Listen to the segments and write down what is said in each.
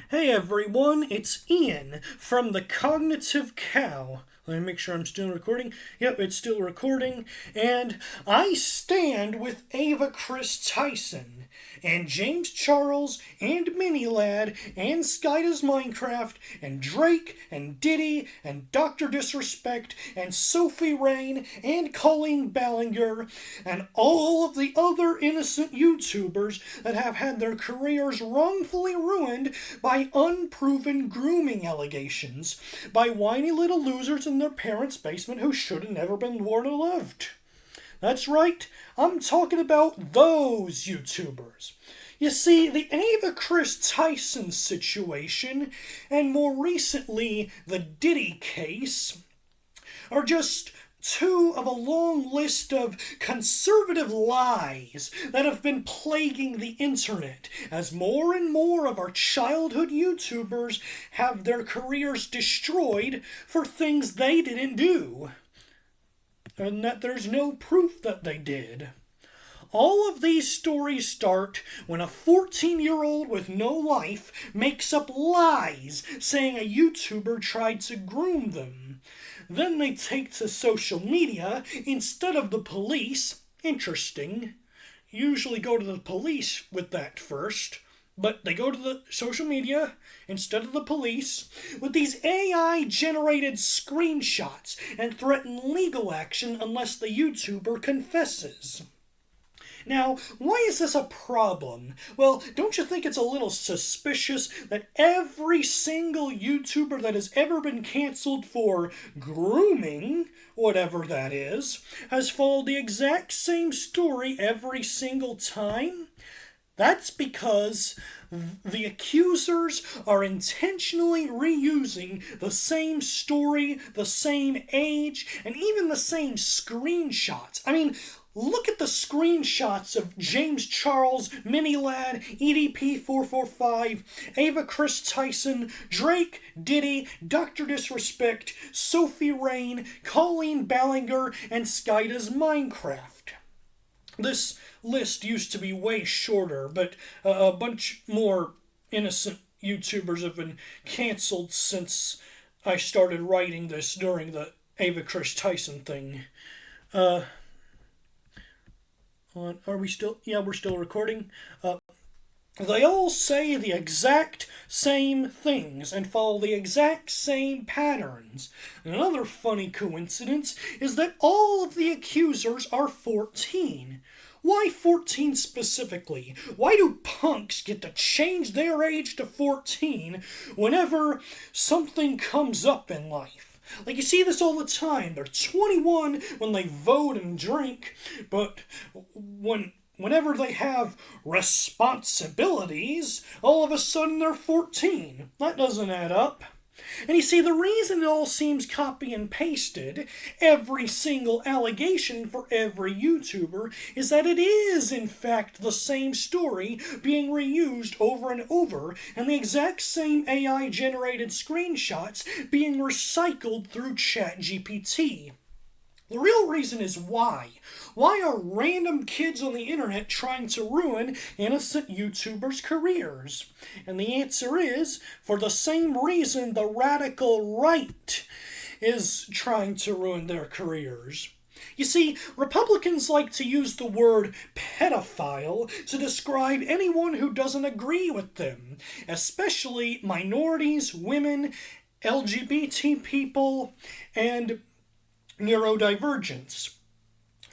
Hey everyone, it's Ian from the Cognitive Cow. Let me make sure I'm still recording. Yep, it's still recording. And I stand with Ava Kris Tyson, and James Charles, and Mini Lad, and Skyda's Minecraft, and Drake, and Diddy, and Dr. Disrespect, and Sophie Rain, and Colleen Ballinger, and all of the other innocent YouTubers that have had their careers wrongfully ruined by unproven grooming allegations by whiny little losers in their parents' basement who should have never been born or loved. That's right, I'm talking about those YouTubers. You see, the Ava Kris Tyson situation, and more recently the Diddy case, are just two of a long list of conservative lies that have been plaguing the internet as more and more of our childhood YouTubers have their careers destroyed for things they didn't do, and that there's no proof that they did. All of these stories start when a 14-year-old with no life makes up lies saying a YouTuber tried to groom them. Then they take to social media instead of the police. Interesting. Usually go to the police with that first, but they go to the social media instead of the police with these AI-generated screenshots and threaten legal action unless the YouTuber confesses. Now, why is this a problem? Well, don't you think it's a little suspicious that every single YouTuber that has ever been canceled for grooming, whatever that is, has followed the exact same story every single time? That's because the accusers are intentionally reusing the same story, the same age, and even the same screenshots. I mean, look at the screenshots of James Charles, Mini Lad, EDP445, Ava Kris Tyson, Drake, Diddy, Dr. Disrespect, Sophie Rain, Colleen Ballinger, and Skyda's Minecraft. This list used to be way shorter, but a bunch more innocent YouTubers have been canceled since I started writing this during the Ava Kris Tyson thing. Are we still? Yeah, we're still recording. They all say the exact same things and follow the exact same patterns. Another funny coincidence is that all of the accusers are 14. Why 14 specifically? Why do punks get to change their age to 14 whenever something comes up in life? Like, you see this all the time. They're 21 when they vote and drink, but whenever they have responsibilities, all of a sudden they're 14. That doesn't add up. And you see, the reason it all seems copy and pasted, every single allegation for every YouTuber, is that it is, in fact, the same story being reused over and over, and the exact same AI-generated screenshots being recycled through ChatGPT. The real reason is why. Why are random kids on the internet trying to ruin innocent YouTubers' careers? And the answer is, for the same reason the radical right is trying to ruin their careers. You see, Republicans like to use the word pedophile to describe anyone who doesn't agree with them, especially minorities, women, LGBT people, and neurodivergence,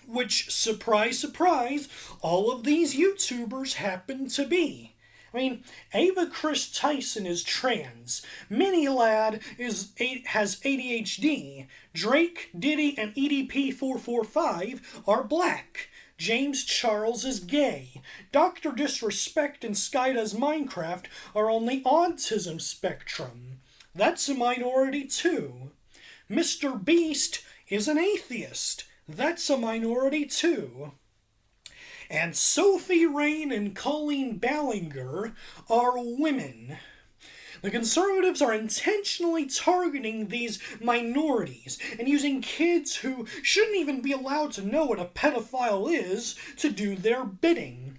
which, surprise, surprise, all of these YouTubers happen to be. I mean, Ava Kris Tyson is trans, Mini Lad has ADHD, Drake, Diddy, and EDP445 are black, James Charles is gay, Dr. Disrespect and Skyda's Minecraft are on the autism spectrum. That's a minority too. Mr. Beast is an atheist. That's a minority too. And Sophie Rain and Colleen Ballinger are women. The conservatives are intentionally targeting these minorities and using kids who shouldn't even be allowed to know what a pedophile is to do their bidding.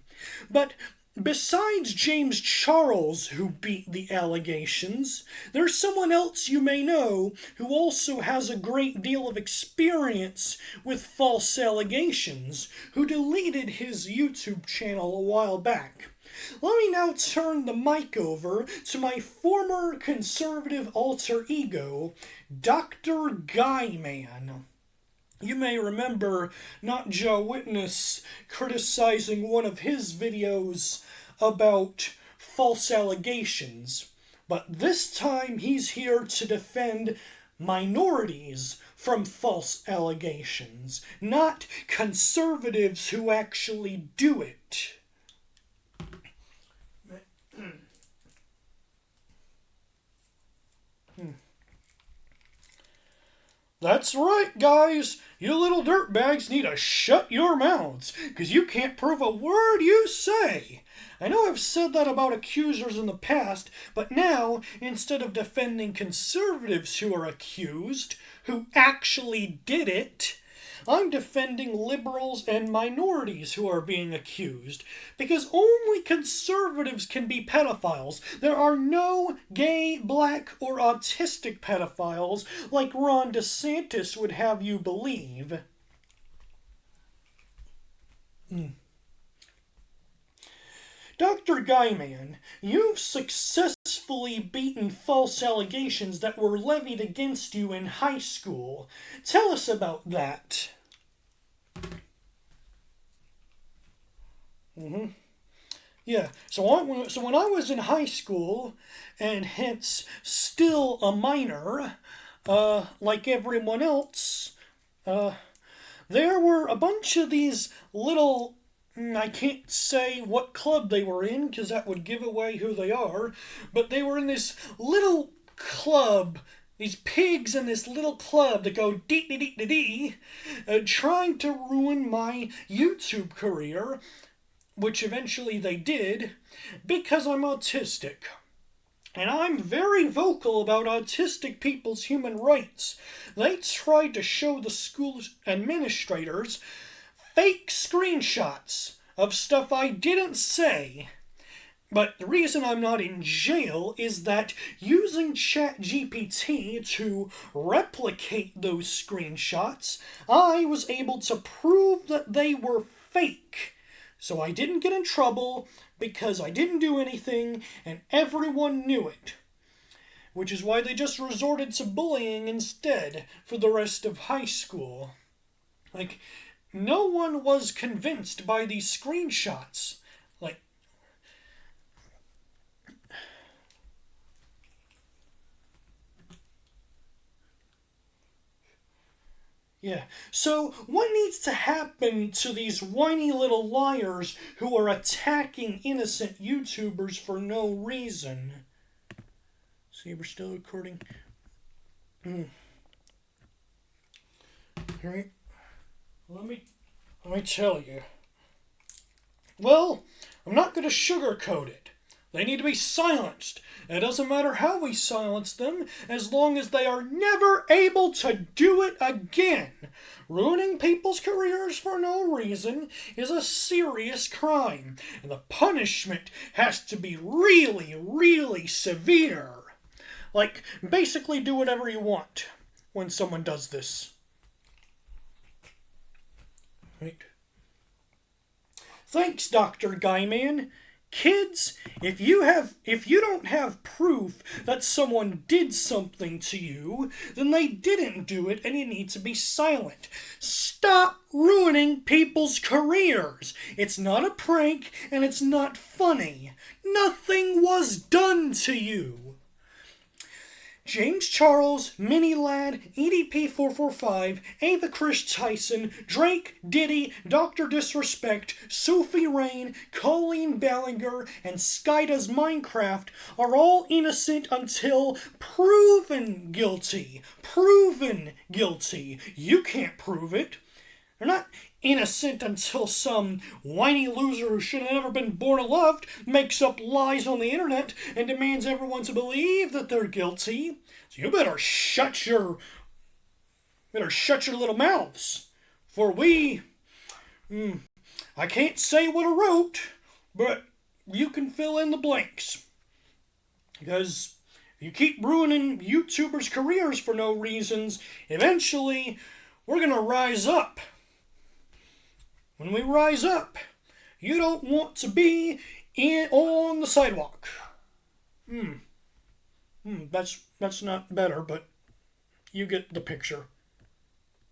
But besides James Charles, who beat the allegations, there's someone else you may know who also has a great deal of experience with false allegations, who deleted his YouTube channel a while back. Let me now turn the mic over to my former conservative alter ego, Dr. Guyman. You may remember Not Joe Witness criticizing one of his videos about false allegations, but this time he's here to defend minorities from false allegations, not conservatives who actually do it. That's right, guys. You little dirtbags need to shut your mouths, because you can't prove a word you say. I know I've said that about accusers in the past, but now, instead of defending conservatives who are accused, who actually did it, I'm defending liberals and minorities who are being accused, because only conservatives can be pedophiles. There are no gay, black, or autistic pedophiles like Ron DeSantis would have you believe. Dr. Guyman, you've successfully beaten false allegations that were levied against you in high school. Tell us about that. Yeah, so when I was in high school, and hence still a minor, like everyone else, there were a bunch of these little, I can't say what club they were in, because that would give away who they are, but they were in this little club, these pigs in this little club that go dee-dee-dee-dee-dee, trying to ruin my YouTube career, which eventually they did, because I'm autistic. And I'm very vocal about autistic people's human rights. They tried to show the school administrators fake screenshots of stuff I didn't say. But the reason I'm not in jail is that using ChatGPT to replicate those screenshots, I was able to prove that they were fake. So I didn't get in trouble because I didn't do anything and everyone knew it. Which is why they just resorted to bullying instead for the rest of high school. Like, no one was convinced by these screenshots. Like, yeah. So, what needs to happen to these whiny little liars who are attacking innocent YouTubers for no reason? See, we're still recording. Alright. Let me tell you. Well, I'm not going to sugarcoat it. They need to be silenced. It doesn't matter how we silence them, as long as they are never able to do it again. Ruining people's careers for no reason is a serious crime, and the punishment has to be really, really severe. Like, basically do whatever you want when someone does this. Right. Thanks, Dr. Guyman. Kids, if you don't have proof that someone did something to you, then they didn't do it and you need to be silent. Stop ruining people's careers. It's not a prank and it's not funny. Nothing was done to you. James Charles, Mini Lad, EDP445, Ava Kris Tyson, Drake, Diddy, Dr. Disrespect, Sophie Rain, Colleen Ballinger, and Skyda's Minecraft are all innocent until proven guilty. Proven guilty. You can't prove it. They're not innocent until some whiny loser who should have never been born or loved makes up lies on the internet and demands everyone to believe that they're guilty. So you better shut your little mouths. For I can't say what I wrote, but you can fill in the blanks. Because if you keep ruining YouTubers' careers for no reasons, eventually we're going to rise up. When we rise up, you don't want to be on the sidewalk. That's not better, but you get the picture.